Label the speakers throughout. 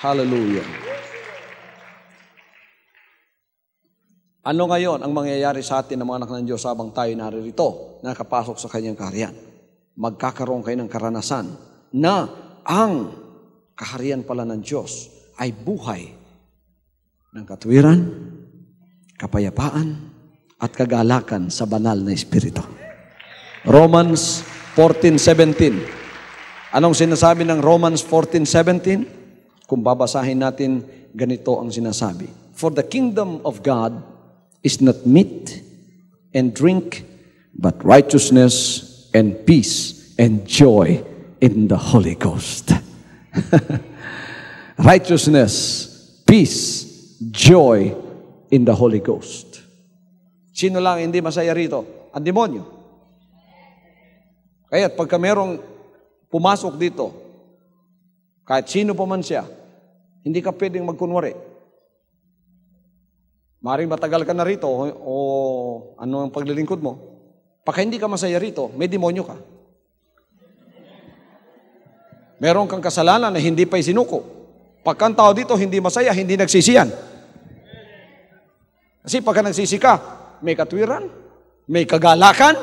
Speaker 1: Hallelujah. Ano ngayon ang mangyayari sa atin ng mga anak ng Diyos habang tayo naririto, nakapasok sa kanyang kaharian? Magkakaroon kayo ng karanasan na ang kaharian pala ng Diyos ay buhay ng katwiran, kapayapaan, at kagalakan sa banal na Espiritu. Romans 14:17. Anong sinasabi ng Romans 14:17? Kung babasahin natin, ganito ang sinasabi. For the kingdom of God is not meat and drink, but righteousness and peace and joy in the Holy Ghost. Righteousness, peace, joy in the Holy Ghost. Sino lang hindi masaya rito? Ang demonyo. Kaya pagka merong pumasok dito, kahit sino pa man siya, hindi ka pwedeng magkunwari. Maring matagal ka na rito o ano ang paglilingkod mo. Pagka hindi ka masaya rito, may demonyo ka. Meron kang kasalanan na hindi pa isinuko. Pagka ang tao dito hindi masaya, hindi nagsisiyan. Kasi pagka nagsisi ka, may katwiran, may kagalakan,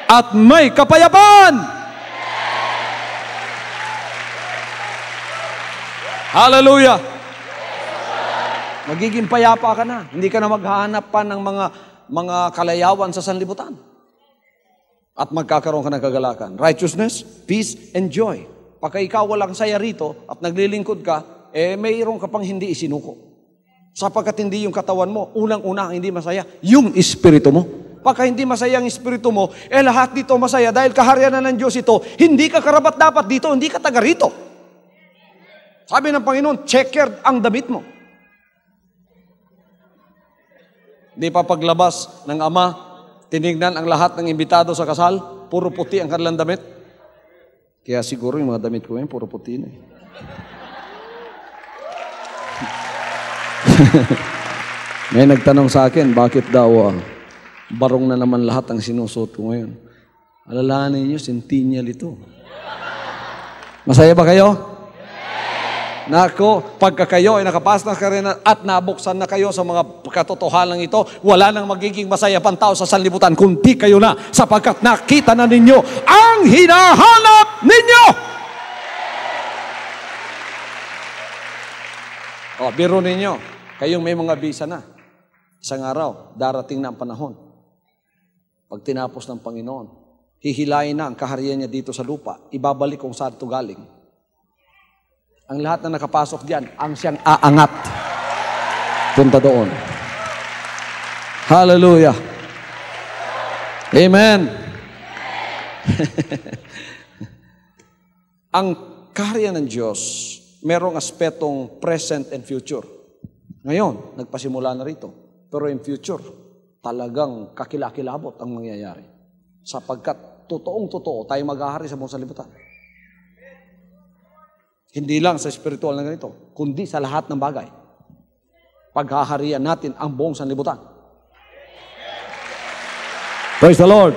Speaker 1: at may kapayapaan. Hallelujah! Magiging payapa ka na. Hindi ka na maghahanap pa ng mga kalayawan sa sanlibutan. At magkakaroon ka ng kagalakan. Righteousness, peace, and joy. Pagka ikaw walang saya rito at naglilingkod ka, mayroon ka pang hindi isinuko. Sapagkat hindi yung katawan mo, unang-una hindi masaya, yung espiritu mo. Pagka hindi masaya ang espiritu mo, lahat dito masaya dahil kaharian na ng Diyos ito, hindi ka karapat dapat dito, hindi ka taga rito. Sabi ng Panginoon, checkered ang damit mo. Di pa paglabas ng ama, tinignan ang lahat ng imbitado sa kasal, puro puti ang kanilang damit. Kaya siguro yung mga damit ko ngayon, puro puti na. May nagtanong sa akin, bakit daw barong na naman lahat ang sinusuot ko ngayon? Alalahanin niyo, centennial ito. Masaya ba kayo? Nako, pagka kayo ay nakapasok na rin at nabuksan na kayo sa mga katotohanan ito, wala nang magiging masaya pang tao sa sanlibutan kundi kayo na, sapagkat nakita na ninyo ang hinahanap ninyo. Biro ninyo, kayong may mga bisa na. Isang araw, darating na ang panahon. Pag tinapos ng Panginoon, hihilayin na ang kaharian niya dito sa lupa, ibabalik kung saan ito galing. Ang lahat na nakapasok diyan, ang siyang aangat. Punta doon. Hallelujah. Amen. Ang kaharian ng Diyos, merong aspetong present and future. Ngayon, nagpasimula na rito. Pero in future, talagang kakilakilabot ang mangyayari. Sapagkat totoong-totoo tayo maghahari sa buong sanlibutan. Hindi lang sa spiritual na ganito, kundi sa lahat ng bagay. Paghaharian natin ang buong sanlibutan. Praise the Lord.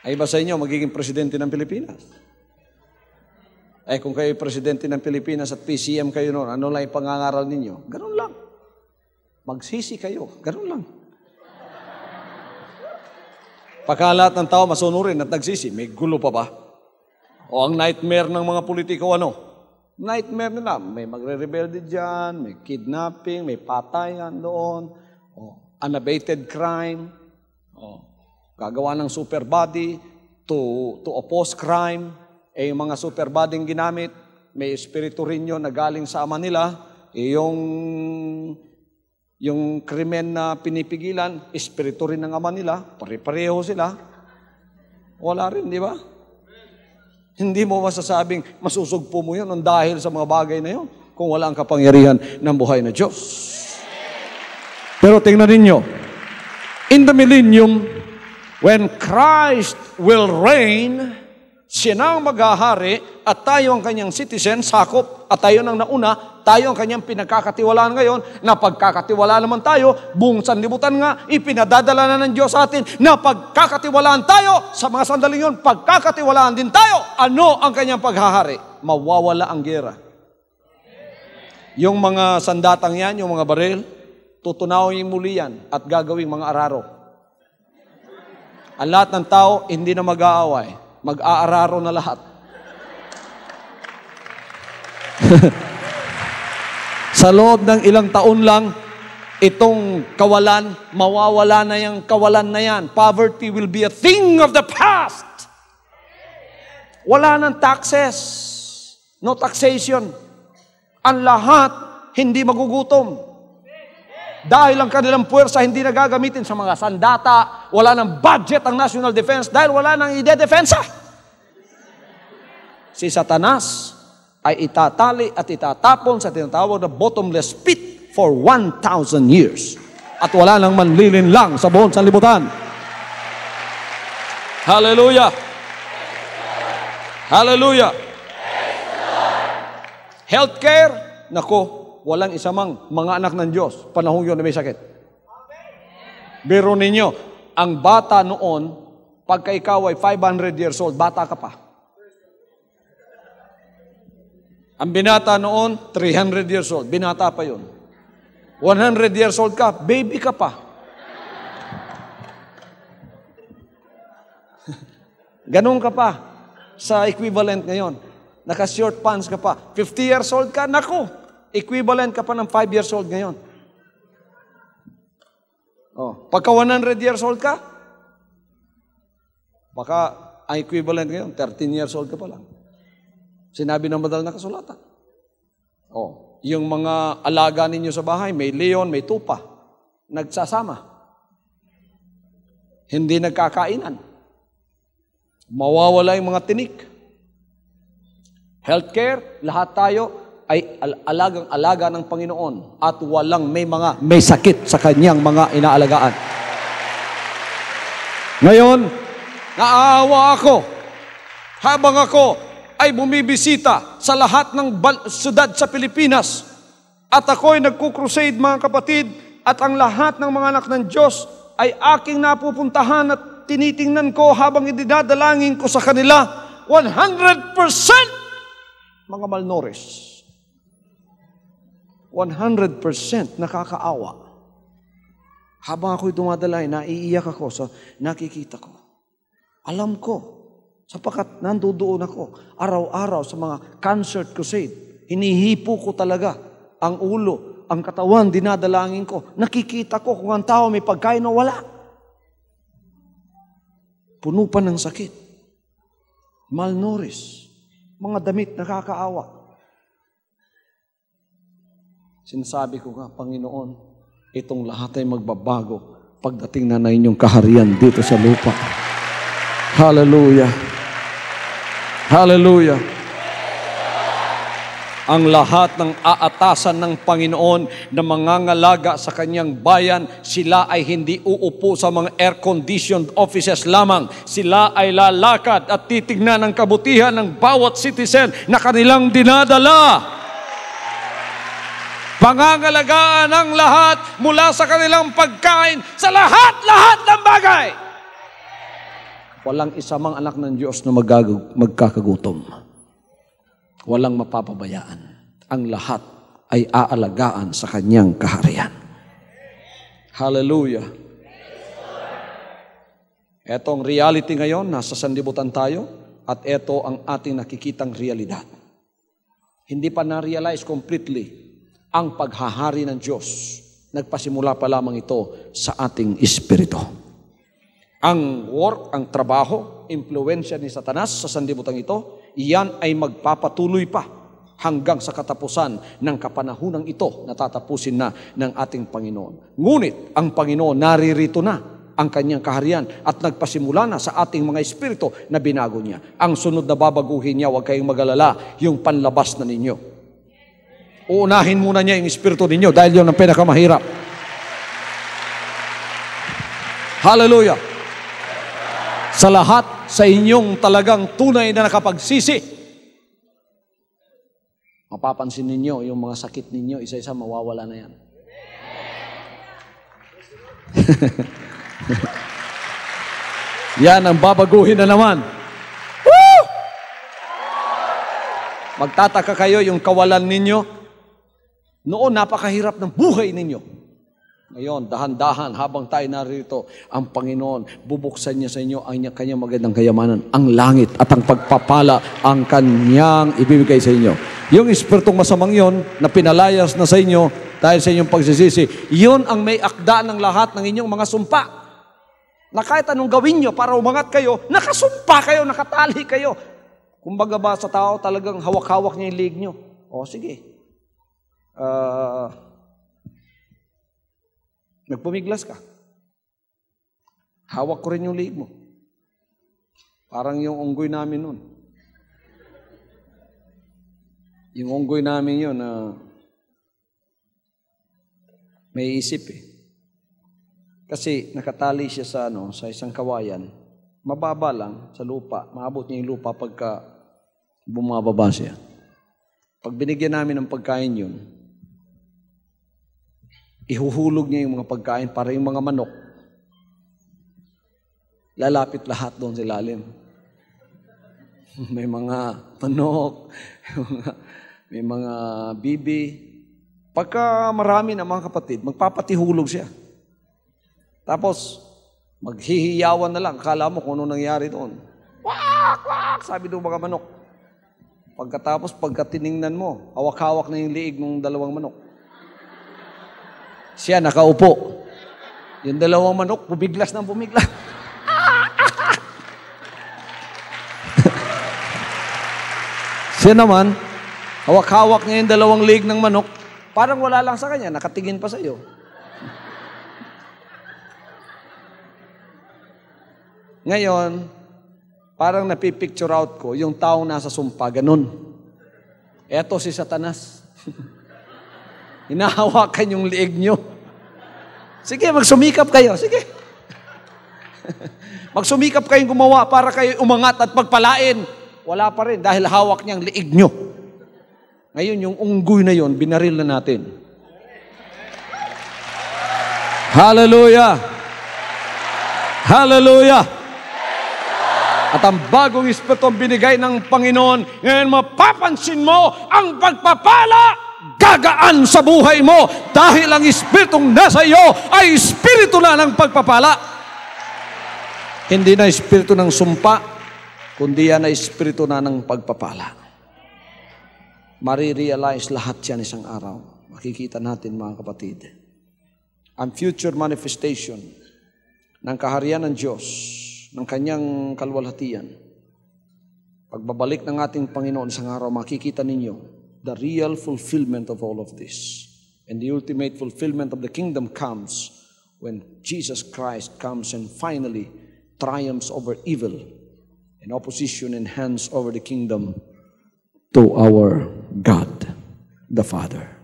Speaker 1: Ay ba sa inyo magiging presidente ng Pilipinas? Kung kayo presidente ng Pilipinas at PCM kayo noon, ano lang yung pangangaral ninyo? Ganun lang. Magsisi kayo. Ganun lang. Pagka lahat ng tao masunurin at nagsisi, may gulo pa ba? O ang nightmare ng mga politiko, ano? Nightmare nila, may magre-rebelde dyan, may kidnapping, may patayan doon, unabated crime, gagawa ng super body to oppose crime, yung mga super body ginamit, may espiritu rin yun na galing sa ama nila, yung krimen na pinipigilan, espiritu rin ng ama nila, pare-pareho sila. Wala rin, di ba? Hindi mo masasabing masusugpo mo yun dahil sa mga bagay na yun kung wala ang kapangyarihan ng buhay na Diyos. Pero tingnan ninyo, in the millennium, when Christ will reign Siya na ang maghahari at tayo ang kanyang citizen, sakop, at tayo nang nauna, tayo ang kanyang pinagkakatiwalaan ngayon, na pagkakatiwala naman tayo, buong sanlibutan nga, ipinadadala na ng Diyos sa atin, na pagkakatiwalaan tayo, sa mga sandaling yun, pagkakatiwalaan din tayo. Ano ang kanyang paghahari? Mawawala ang gera. Yung mga sandatang yan, yung mga baril, tutunawin muli yan at gagawing mga araro. Ang lahat ng tao, hindi na mag-aaway. Mag-aararo na lahat. Sa loob ng ilang taon lang, itong kawalan, mawawala na yung kawalan na yan. Poverty will be a thing of the past. Wala ng taxes. No taxation. Ang lahat hindi magugutom. Dahil ang kanilang puwersa hindi nagagamitin sa mga sandata, wala ng budget ang national defense dahil wala nang ide-defensa. Si Satanas ay itatali at itatapon sa tinatawag na bottomless pit for 1,000 years. At wala nang manlilinlang sa buong sanlibutan. Hallelujah! Hallelujah! Healthcare, nako, walang isa mang mga anak ng Diyos, panahon yun na may sakit. Biro ninyo, ang bata noon, pagka ikaw ay 500 years old, bata ka pa. Ang binata noon, 300 years old, binata pa yun. 100 years old ka, baby ka pa. Ganun ka pa sa equivalent ngayon. Naka-short pants ka pa. 50 years old ka, naku, equivalent ka pa ng 5 years old ngayon. Oh, pagka 100 years old ka, baka ang equivalent ngayon, 13 years old ka pa lang. Sinabi ng madal na kasulatan. Oh, yung mga alaga ninyo sa bahay, may leon, may tupa, nagsasama. Hindi nagkakainan. Mawawala yung mga tinik. Healthcare, lahat tayo ay alagang-alaga ng Panginoon at walang may sakit sa kanyang mga inaalagaan. Ngayon, naaawa ako habang ako ay bumibisita sa lahat ng syudad sa Pilipinas at ako'y nagkukrusade, mga kapatid, at ang lahat ng mga anak ng Diyos ay aking napupuntahan at tinitingnan ko habang idinadalangin ko sa kanila, 100% mga malnourished. 100% nakakaawa. Habang ako'y dumadalay, naiiyak ako sa nakikita ko. Alam ko, sapagkat nandoon ako, araw-araw sa mga concert crusade, hinihipo ko talaga ang ulo, ang katawan, dinadalangin ko. Nakikita ko kung ang tao may pagkain o wala. Puno pa ng sakit. Malnourished. Mga damit nakakaawa. Sinasabi ko nga, Panginoon, itong lahat ay magbabago pagdating na inyong kaharian dito sa lupa. Hallelujah. Hallelujah. Ang lahat ng aatasan ng Panginoon na mangangalaga sa kanyang bayan, sila ay hindi uupo sa mga air-conditioned offices lamang. Sila ay lalakad at titignan ang kabutihan ng bawat citizen na kanilang dinadala. Pangangalagaan ang lahat mula sa kanilang pagkain sa lahat-lahat ng bagay. Walang isa mang anak ng Diyos na magkakagutom. Walang mapapabayaan. Ang lahat ay aalagaan sa kanyang kaharian. Hallelujah. Etong reality ngayon, nasa sanlibutan tayo, at ito ang ating nakikitang realidad. Hindi pa na-realize completely ang paghahari ng Diyos. Nagpasimula pa lamang ito sa ating espiritu. Ang work, ang trabaho, impluwensya ni Satanas sa sanlibutan ito, iyan ay magpapatuloy pa hanggang sa katapusan ng kapanahunang ito na tatapusin na ng ating Panginoon. Ngunit ang Panginoon naririto na ang kanyang kaharian at nagpasimula na sa ating mga espiritu na binago niya. Ang sunod na babaguhin niya, huwag kayong mag-alala, yung panlabas na ninyo. Uunahin muna niya yung espiritu ninyo dahil yun ang pinakamahirap. Hallelujah! Sa lahat sa inyong talagang tunay na nakapagsisi, mapapansin ninyo yung mga sakit ninyo, isa-isa mawawala na yan. Yan ang babaguhin na naman. Woo! Magtataka kayo yung kawalan ninyo. Noon, napakahirap ng buhay ninyo. Ngayon, dahan-dahan, habang tayo narito, ang Panginoon, bubuksan niya sa inyo ang kanyang magandang kayamanan, ang langit at ang pagpapala ang kanyang ibibigay sa inyo. Yung espiritong masamang yon na pinalayas na sa inyo dahil sa inyong pagsisisi, yun ang may akda ng lahat ng inyong mga sumpa. Na kahit anong gawin nyo para umangat kayo, nakasumpa kayo, nakatali kayo. Kumbaga ba sa tao talagang hawak-hawak niya yung leg nyo? O sige. Nagpumiglas ka. Hawak ko rin yung leg mo. Parang yung unggoy namin nun. Yung unggoy namin yun may isip eh. Kasi nakatali siya sa isang kawayan. Mababa lang sa lupa. Maabot niya yung lupa pagka bumababa siya. Pag binigyan namin ng pagkain yun, ihuhulog niya yung mga pagkain para yung mga manok lalapit lahat doon sa ilalim. May mga manok, may mga bibi. Pagka marami na mga kapatid, magpapatihulog siya. Tapos, maghihiyawan na lang. Akala mo kung ano nangyari doon. Wak! Wak! Sabi ng mga manok. Pagkatapos, pagkatiningnan mo, hawak-hawak na yung liig ng dalawang manok. Siya nakaupo. Yung dalawang manok, bumiglas ng bumiglas. Siya naman, hawak-hawak niya yung dalawang leg ng manok, parang wala lang sa kanya, nakatingin pa sa iyo. Ngayon, parang napipicture out ko, yung taong nasa sumpa, ganun. Eto si Satanas. Hinahawakan yung liig nyo. Sige, magsumikap kayo. Sige. Magsumikap kayong gumawa para kayo umangat at pagpalain. Wala pa rin dahil hawak niyang liig nyo. Ngayon, yung unggoy na yon, binaril na natin. Hallelujah! Hallelujah! At ang bagong espiritu binigay ng Panginoon, ngayon mapapansin mo ang pagpapala gagaan sa buhay mo dahil ang espiritong nasa iyo ay espiritu na ng pagpapala. Hindi na espiritu ng sumpa, kundi yan na espiritu na ng pagpapala. Marirealize lahat yan isang araw. Makikita natin mga kapatid. Ang future manifestation ng kaharian ng Diyos, ng kanyang kalwalhatian, pagbabalik ng ating Panginoon isang araw, makikita ninyo the real fulfillment of all of this. And the ultimate fulfillment of the kingdom comes when Jesus Christ comes and finally triumphs over evil and opposition and hands over the kingdom to our God, the Father.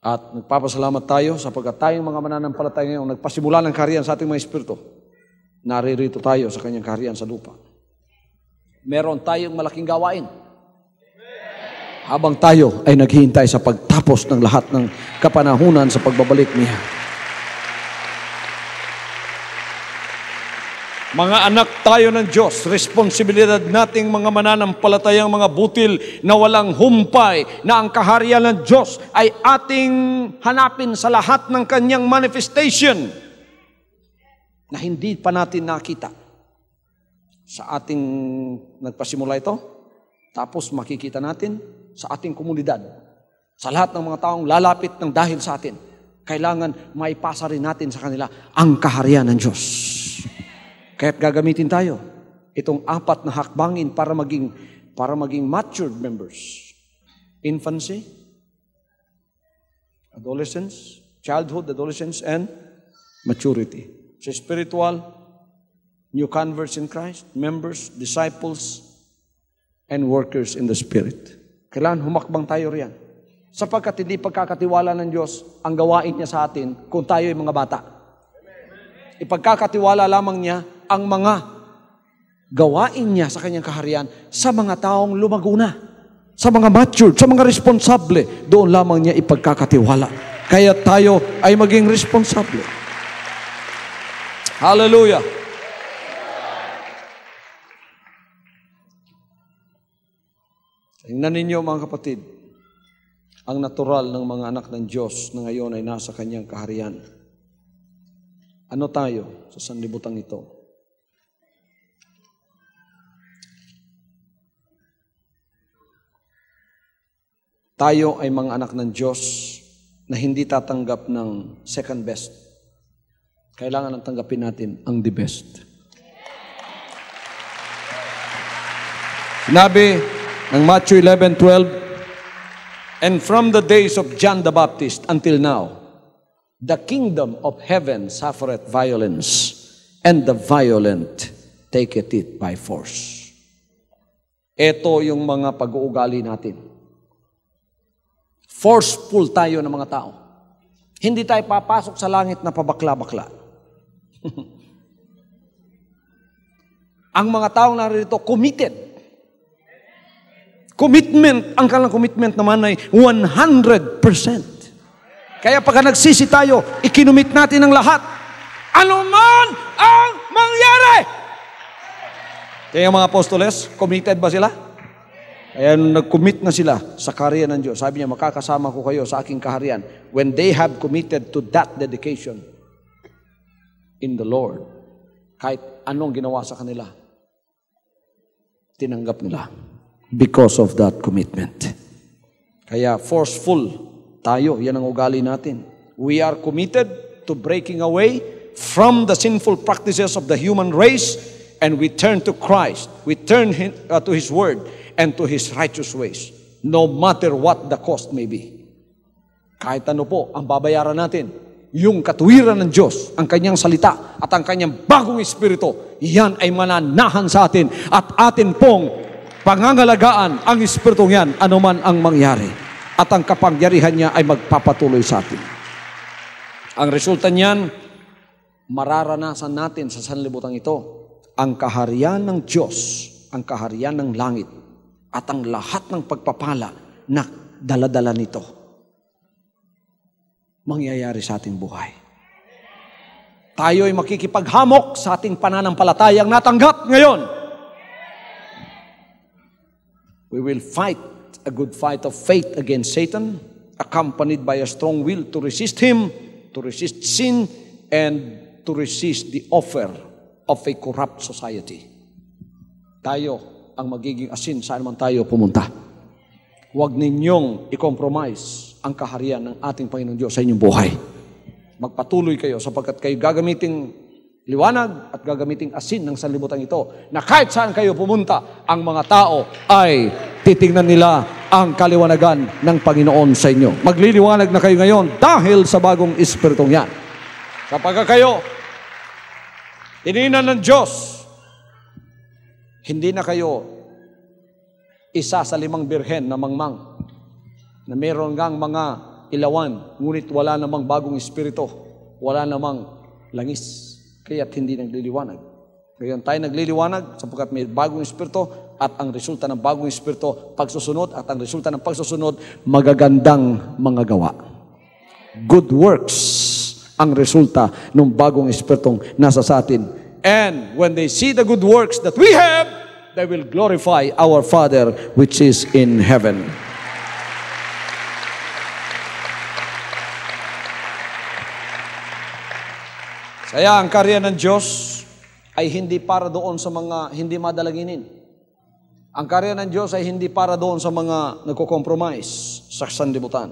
Speaker 1: At nagpapasalamat tayo sapagkat tayong mga mananampalataya ngayon nagpasimula ng kaharian sa ating mga espiritu. Naririto tayo sa kanyang kaharian sa lupa. Meron tayong malaking gawain. Habang tayo ay naghihintay sa pagtapos ng lahat ng kapanahunan sa pagbabalik niya. Mga anak tayo ng Diyos, responsibilidad nating mga mananampalatayang mga butil na walang humpay, na ang kaharian ng Diyos ay ating hanapin sa lahat ng kanyang manifestation na hindi pa natin nakita. Sa ating nagpasimula ito, tapos makikita natin sa ating komunidad, sa lahat ng mga taong lalapit ng dahil sa atin, kailangan maipasa rin natin sa kanila ang kaharian ng Diyos. Kaya't gagamitin tayo itong 4 na hakbangin para maging matured members. Infancy, adolescence, childhood, adolescence, and maturity. Sa spiritual, new converts in Christ, members, disciples, and workers in the Spirit. Kailangan humakbang tayo riyan. Sapagkat hindi pagkakatiwala ng Diyos ang gawain niya sa atin kung tayo ay mga bata. Ipagkakatiwala lamang niya ang mga gawain niya sa kanyang kaharian sa mga taong lumaguna, sa mga matured, sa mga responsable. Doon lamang niya ipagkakatiwala. Kaya tayo ay maging responsable. Hallelujah! Tingnan ninyo mga kapatid, ang natural ng mga anak ng Diyos na ngayon ay nasa kanyang kaharian. Ano tayo sa sanlibutan ito? Tayo ay mga anak ng Diyos na hindi tatanggap ng second best. Kailangan ang tanggapin natin ang the best. Sinabi ng Matthew 11:12, and from the days of John the Baptist until now, the kingdom of heaven suffereth violence, and the violent taketh it by force. Ito yung mga pag-uugali natin. Forceful tayo ng mga tao. Hindi tayo papasok sa langit na pabakla-bakla. Ang mga taong narito committed. Commitment, ang kanilang commitment naman ay 100%. Kaya pagka nagsisi tayo, ikinumit natin ang lahat. Ano man ang mangyari! Kaya mga apostoles, committed ba sila? Kaya nag-commit na sila sa kaharian ng Diyos. Sabi niya, makakasama ko kayo sa aking kaharian. When they have committed to that dedication in the Lord, kahit anong ginawa sa kanila, tinanggap nila. Because of that commitment. Kaya forceful tayo, yan ang ugali natin. We are committed to breaking away from the sinful practices of the human race, and we turn to Christ. We turn to His Word and to His righteous ways, no matter what the cost may be. Kahit ano po ang babayaran natin, yung katuwiran ng Diyos, ang Kanyang salita at ang Kanyang bagong Espiritu, yan ay mananahan sa atin at atin pong pangangalagaan ang Espiritong yan, anuman ang mangyari. At ang kapangyarihan niya ay magpapatuloy sa atin. Ang resulta niyan, mararanasan natin sa sanlibutan ito, ang kaharian ng Diyos, ang kaharian ng langit, at ang lahat ng pagpapala na daladala nito, mangyayari sa ating buhay. Tayo ay makikipaghamok sa ating pananampalatayang natanggap ngayon. We will fight a good fight of faith against Satan, accompanied by a strong will to resist him, to resist sin, and to resist the offer of a corrupt society. Tayo ang magiging asin saan man tayo pumunta. Huwag ninyong i-compromise ang kaharian ng ating Panginoon Diyos sa inyong buhay. Magpatuloy kayo sapagkat kayo gagamiting liwanag at gagamiting asin ng sanlibutan ito na kahit saan kayo pumunta, ang mga tao ay titingnan nila ang kaliwanagan ng Panginoon sa inyo. Magliliwanag na kayo ngayon dahil sa bagong Espiritong yan. Kapag kayo tininan ng Diyos, hindi na kayo isa sa 5 birhen na mangmang na meron ngang mga ilawan, ngunit wala namang bagong Espiritu, wala namang langis. Kaya't hindi nagliliwanag. Ngayon tayo nagliliwanag sapagkat may bagong Espiritu at ang resulta ng bagong Espiritu, pagsusunod, at ang resulta ng pagsusunod, magagandang mga gawa. Good works ang resulta ng bagong Espiritong nasa sa atin. And when they see the good works that we have, they will glorify our Father which is in heaven. Kaya ang karya ng Diyos ay hindi para doon sa mga hindi madalanginin. Ang karya ng Diyos ay hindi para doon sa mga nagko-compromise sa sanlibutan.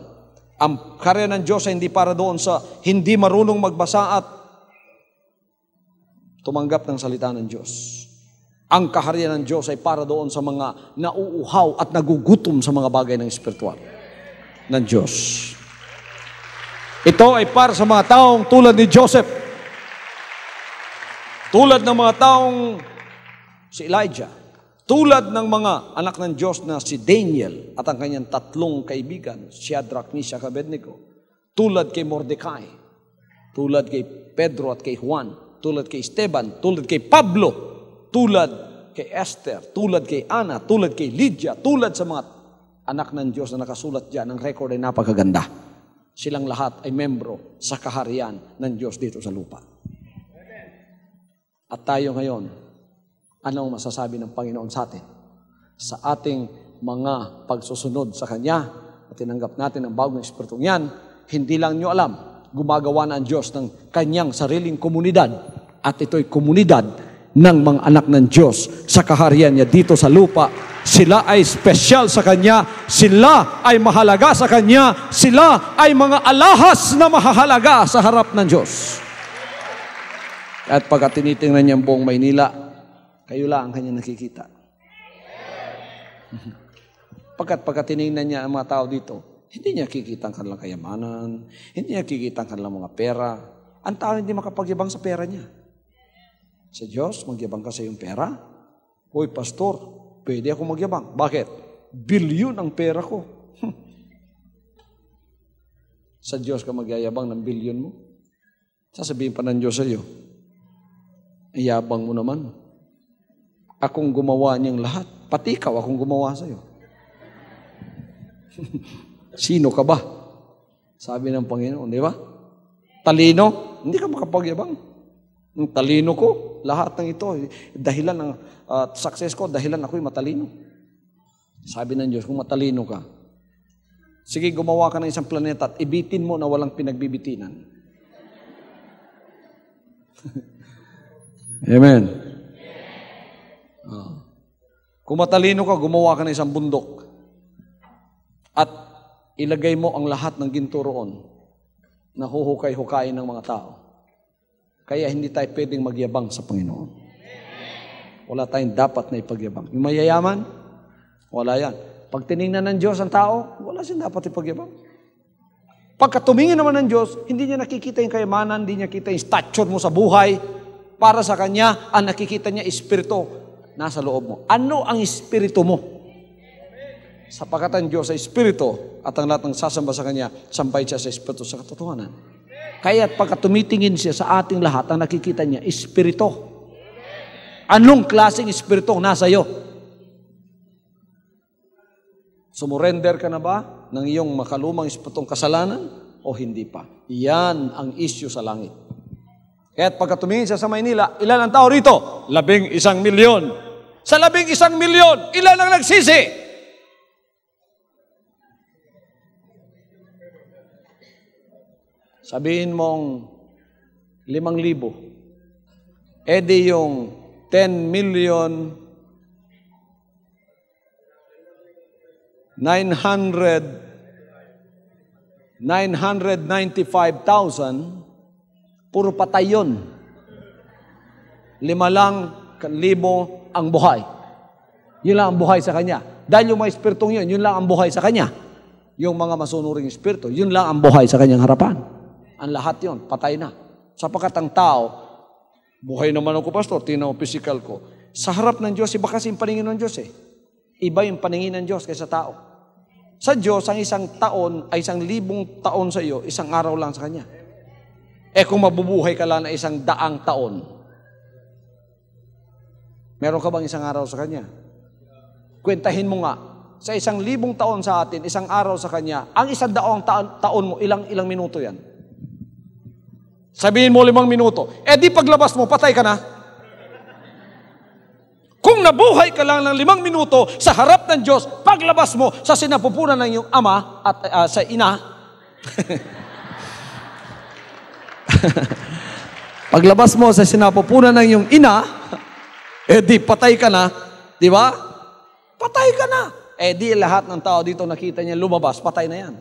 Speaker 1: Ang karya ng Diyos ay hindi para doon sa hindi marunong magbasa at tumanggap ng salita ng Diyos. Ang kaharian ng Diyos ay para doon sa mga nauuhaw at nagugutom sa mga bagay ng espiritual ng Diyos. Ito ay para sa mga taong tulad ni Joseph. Tulad ng mga taong si Elijah, tulad ng mga anak ng Diyos na si Daniel at ang kanyang 3 kaibigan, Shadrach, Meshach, Abednego, tulad kay Mordecai, tulad kay Pedro at kay Juan, tulad kay Esteban, tulad kay Pablo, tulad kay Esther, tulad kay Ana, tulad kay Lydia, tulad sa mga anak ng Diyos na nakasulat dyan, ang record ay napakaganda. Silang lahat ay membro sa kaharian ng Diyos dito sa lupa. At tayo ngayon, anong masasabi ng Panginoon sa atin? Sa ating mga pagsusunod sa Kanya, at tinanggap natin ang bagong Espiritong yan, hindi lang nyo alam, gumagawa na ang Diyos ng Kanyang sariling komunidad, at ito'y komunidad ng mga anak ng Diyos sa kaharian niya dito sa lupa. Sila ay special sa Kanya, sila ay mahalaga sa Kanya, sila ay mga alahas na mahahalaga sa harap ng Diyos. At pagka tinitingnan niya ang buong Maynila, kayo lang ang Kanya nakikita. Pagka tinignan niya ang mga tao dito, hindi niya kikita ang kanilang kayamanan, hindi niya kikita ang kanilang mga pera. Ang tao hindi makapagyabang sa pera niya. Sa Diyos, magyabang ka sa iyong pera. Hoy, pastor, pwede ako magyabang. Bakit? Bilyon ang pera ko. Sa Diyos ka magyayabang ng bilyon mo. Sasabihin pa ng Diyos sa iyo, iyabang mo naman. Akong gumawa niyang lahat. Pati ikaw, akong gumawa sa iyo. Sino ka ba? Sabi ng Panginoon, di ba? Talino, hindi ka makapagyabang. Ang talino ko, lahat ng ito, dahilan ng success ko, dahilan ako'y matalino. Sabi ng Diyos, kung matalino ka, sige, gumawa ka ng isang planeta at ibitin mo na walang pinagbibitinan. Amen. Kung matalino ka, gumawa ka ng isang bundok at ilagay mo ang lahat ng ginto roon na huhukay-hukayin ng mga tao. Kaya hindi tayo pwedeng magyabang sa Panginoon. Wala tayong dapat na ipagyabang. Yung mayayaman, wala yan. Pag tinignan ng Diyos ang tao, wala siyang dapat ipagyabang. Pagka tumingin naman ng Diyos, hindi niya nakikita yung kayamanan, hindi niya nakikita yung stature mo sa buhay. Para sa Kanya, ang nakikita niya, Espiritu, nasa loob mo. Ano ang Espiritu mo? Sapagkat ang Diyos ay Espiritu at ang lahat ng sasamba sa Kanya, sampay siya sa Espiritu sa katotohanan. Kaya pagka tumitingin siya sa ating lahat, ang nakikita niya, Espiritu. Anong klaseng Espiritu nasa iyo? Sumurrender ka na ba ng iyong makalumang Espiritong kasalanan o hindi pa? Yan ang issue sa langit. Kaya pagka tumingin siya sa Maynila, ilan ang tao rito? 11,000,000. Sa 11,000,000, ilan ang nagsisi? Sabihin mong 5,000. E di yung 10,995,000, puro patay yun. 5,000 ang buhay. Yun lang ang buhay sa Kanya. Dahil yung mga espiritong yun lang ang buhay sa Kanya. Yung mga masunuring espiritu, yun lang ang buhay sa Kanyang harapan. Ang lahat yun, patay na. Sapagkat ang tao, buhay naman ako, pastor, tingnan mo physical ko. Sa harap ng Diyos, iba kasi yung paningin ng Diyos eh. Iba yung paningin ng Diyos kaysa tao. Sa Diyos, ang isang taon ay 1,000 taon sa iyo, isang araw lang sa Kanya. Eh kung mabubuhay ka lang na 100 taon, meron ka bang isang araw sa Kanya? Kwentahin mo nga, sa 1,000 taon sa atin, isang araw sa Kanya, ang 100 taon mo, ilang minuto yan? Sabihin mo 5 minuto. Eh di paglabas mo, patay ka na. Kung nabuhay ka lang ng 5 minuto sa harap ng Diyos, paglabas mo sa sinapupunan ng iyong ama at sa ina, paglabas mo sa sinapupunan ng iyong ina, eh di patay ka na. Di ba? Patay ka na. Eh di lahat ng tao dito nakita niya lumabas, patay na yan.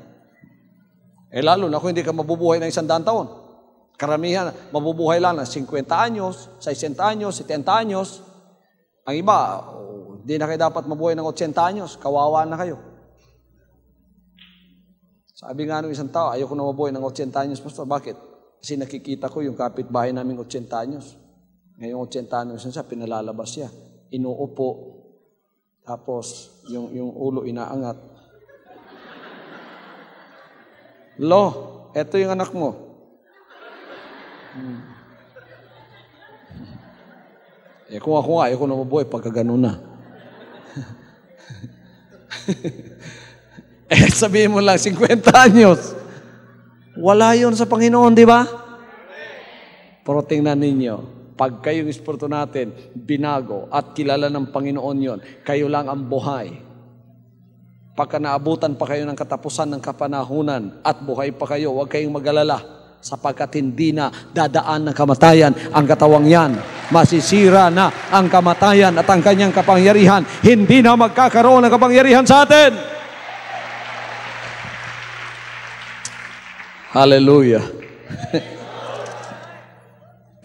Speaker 1: Eh lalo na kung hindi ka mabubuhay ng 100 taon. Karamihan, mabubuhay lang ng 50 anyos, 60 anyos, 70 anyos. Ang iba, hindi na kayo dapat mabuhay ng 80 anyos. Kawawa na kayo. Sabi nga ng isang tao, ayoko na mabuhay ng 80 anyos, pastor. Bakit? Kasi nakikita ko yung kapitbahay namin 80 anyos. Ngayong 80 anyos siya, pinalalabas siya. Inuupo. Tapos, yung ulo inaangat. Lo, eto yung anak mo. Kung ako nga, ayoko na mabuhay pagka ganun na. Sabihin mo lang, 50 anyos. Wala yun sa Panginoon, di ba? Pero tingnan ninyo, pag kayong espiritu natin, binago at kilala ng Panginoon yon, kayo lang ang buhay. Pagka naabutan pa kayo ng katapusan ng kapanahunan at buhay pa kayo, huwag kayong mag-alala sapagkat hindi na dadaan ng kamatayan ang katawang yan. Masisira na ang kamatayan at ang kanyang kapangyarihan. Hindi na magkakaroon ng kapangyarihan sa atin. Hallelujah.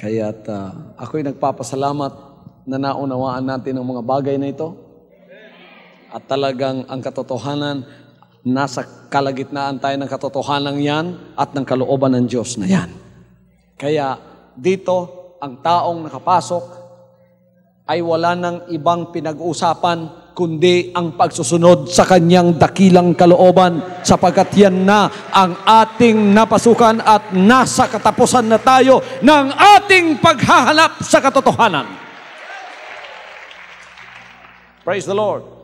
Speaker 1: Kaya't ako'y nagpapasalamat na naunawaan natin ang mga bagay na ito. At talagang ang katotohanan, nasa kalagitnaan tayo ng katotohanan yan at ng kalooban ng Diyos na yan. Kaya dito, ang taong nakapasok ay wala ng ibang pinag-uusapan kundi ang pagsusunod sa kanyang dakilang kalooban sapagkat yan na ang ating napasukan at nasa katapusan na tayo ng ating paghahanap sa katotohanan. Praise the Lord.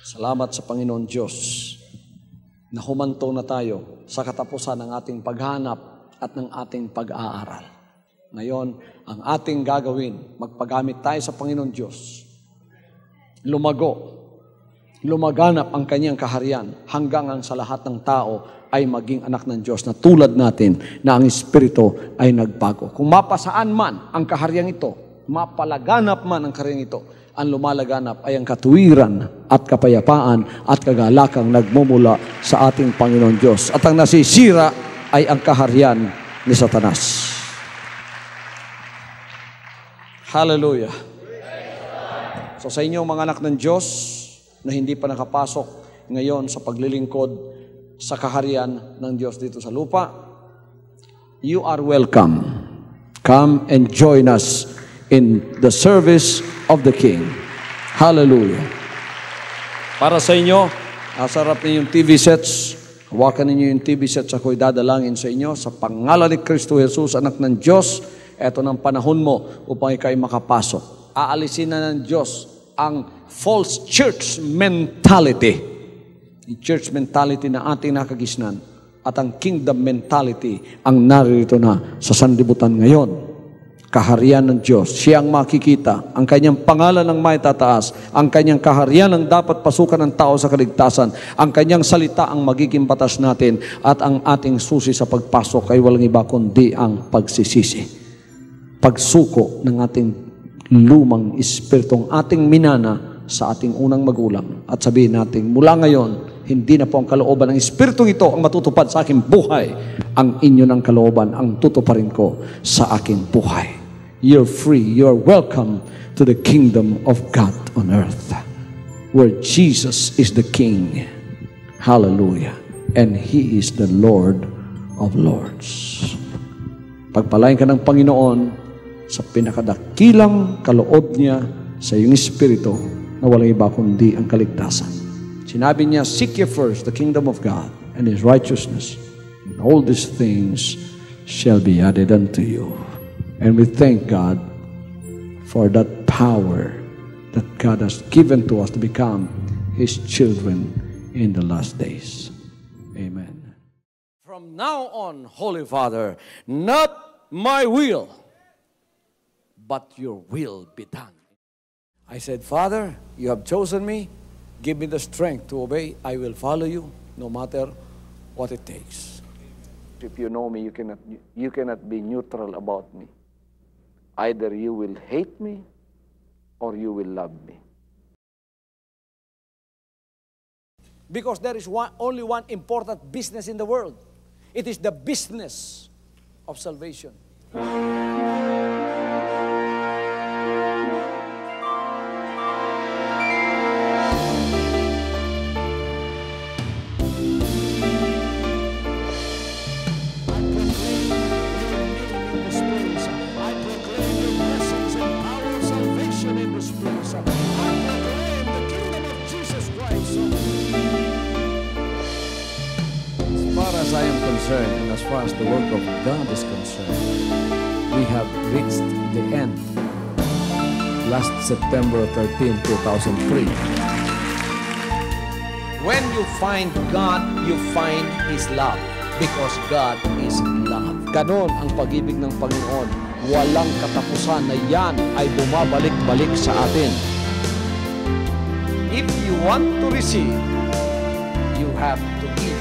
Speaker 1: Salamat sa Panginoon Diyos na humantong na tayo sa katapusan ng ating paghanap at ng ating pag-aaral. Ngayon, ang ating gagawin, magpagamit tayo sa Panginoon Diyos. Lumaganap ang kanyang kaharian hanggang ang sa lahat ng tao ay maging anak ng Diyos na tulad natin na ang Espiritu ay nagbago. Kung mapasaan man ang kaharian ito, mapalaganap man ang kaharian ito, ang lumalaganap ay ang katuwiran at kapayapaan at kagalakang nagmumula sa ating Panginoon Diyos. At ang nasisira ay ang kaharian ni Satanas. Hallelujah. So sa inyo mga anak ng Diyos na hindi pa nakapasok ngayon sa paglilingkod sa kaharian ng Diyos dito sa lupa, you are welcome. Come and join us in the service of the King. Hallelujah. Para sa inyo, asarap niyo yung TV sets. Hawakan ninyo yung TV sets, ako'y dadalangin sa inyo. Sa pangalan ni Kristo Jesus, anak ng Diyos, eto ng panahon mo upang ikaw'y makapasok. Aalisin na ng Diyos ang false church mentality. Yung church mentality na ating nakagisnan at ang kingdom mentality ang naririto na sa sanlibutan ngayon. Kaharian ng Diyos, siya ang makikita, ang kanyang pangalan ang maitataas, ang kanyang kaharian ang dapat pasukan ng tao sa kaligtasan, ang kanyang salita ang magiging batas natin, at ang ating susi sa pagpasok ay walang iba kundi ang pagsisisi. Pagsuko ng ating lumang espiritong ating minana sa ating unang magulang. At sabihin natin, mula ngayon, hindi na po ang kalooban ng espiritong ito ang matutupad sa aking buhay. Ang inyo ng kalooban ang tutuparin ko sa aking buhay. You're free. You're welcome to the kingdom of God on earth, where Jesus is the King. Hallelujah. And He is the Lord of Lords. Pagpalain ka ng Panginoon sa pinakadakilang kaloob niya sa iyong espiritu na walang iba kundi ang kaligtasan. Sinabi niya, seek ye first the kingdom of God and His righteousness, and all these things shall be added unto you. And we thank God for that power that God has given to us to become His children in the last days. Amen. From now on, Holy Father, not my will, but your will be done. I said, Father, you have chosen me. Give me the strength to obey. I will follow you no matter what it takes. If you know me, you cannot be neutral about me. Either you will hate me or you will love me. Because there is only one important business in the world. It is the business of salvation. As I am concerned, and as far as the work of God is concerned, we have reached the end. Last September 13, 2003. When you find God, you find His love. Because God is love. Ganon ang pag-ibig ng Panginoon. Walang katapusan na yan ay bumabalik-balik sa atin. If you want to receive, you have to give.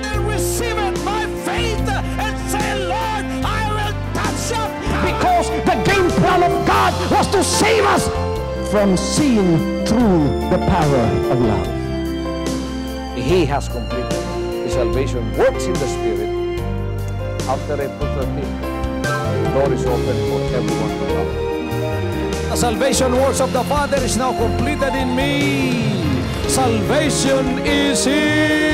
Speaker 2: And receive it by faith and say, Lord, I will touch your power.
Speaker 1: Because the game plan of God was to save us from sin through the power of love. He has completed His salvation. Works in the Spirit. After April 13th, the door is open for everyone to come.
Speaker 2: The salvation works of the Father is now completed in me. Salvation is here.